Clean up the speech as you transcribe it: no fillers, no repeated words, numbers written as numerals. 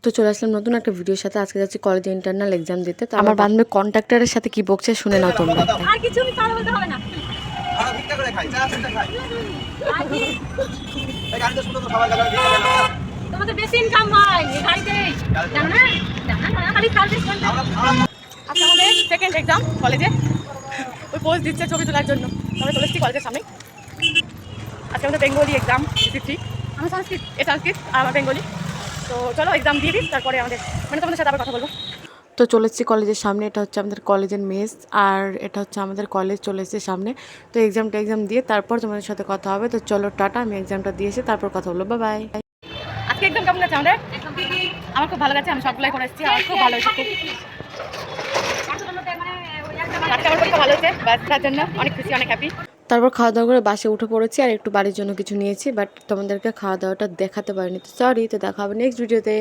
তো চলে আসলাম নতুন একটা ভিডিওর সাথে। আজকে যাচ্ছি কলেজে ইন্টারনাল এক্সাম দিতে। তো আমার বান্ধবী কন্ট্রাক্টরের সাথে কি বকছে শুনে নাও তোমরা। আর কিছু আমি কথা বলতে হবে না। আর ভিক্ষা করে খাই, চা চিন্তা খাই। এই গাড়িতে শুনো তো সবাই গেল ভিক্ষা গেল। তোমাদের বেশি ইনকাম হয় এই গাড়িতেই। জানো না? জানো না খালি সার্ভিস করতে। আজকে আমাদের সেকেন্ড এক্সাম কলেজে। ওই পোস্ট দিচ্ছে ছবি তোলার জন্য। আমরা চলে এসেছি কলেজের সামনে। আজকে আমাদের বেঙ্গলি এক্সাম দিচ্ছি। আমি সংস্কৃত, সংস্কৃত আর আমার বেঙ্গলি। তো চলো এক্সাম দিয়ে দিই, তারপরে আমাদের তোমাদের সাথে আবার কথা বলবো। তো চলে এসেছি কলেজের সামনে। এটা হচ্ছে আমাদের কলেজের মেস, আর এটা হচ্ছে আমাদের কলেজ চলে এসেছে সামনে। তো এক্সাম দিয়ে তারপর তোমাদের সাথে কথা হবে। তো চলো টাটা, আমি এক্সামটা দিয়ে এসে তারপর কথা বলবো। Bye bye. আজকে এক্সাম কেমন গেছে আমাদের? আমার খুব ভালো গেছে, আমি সবগুলাই করে এসেছি। আমার খুব ভালো হয়েছে। আজকে আমার পরীক্ষা ভালো হয়েছে, তার জন্য অনেক খুশি, অনেক হ্যাপি। তারপর খাওয়া দাওয়া করে বাসে উঠে পড়েছি, আর একটু বাড়ির জন্য কিছু নিয়েছি, বাট তোমাদেরকে খাওয়া দাওয়াটা দেখাতে পারিনি। তো সরি। তো দেখা হবে নেক্সট ভিডিওতে।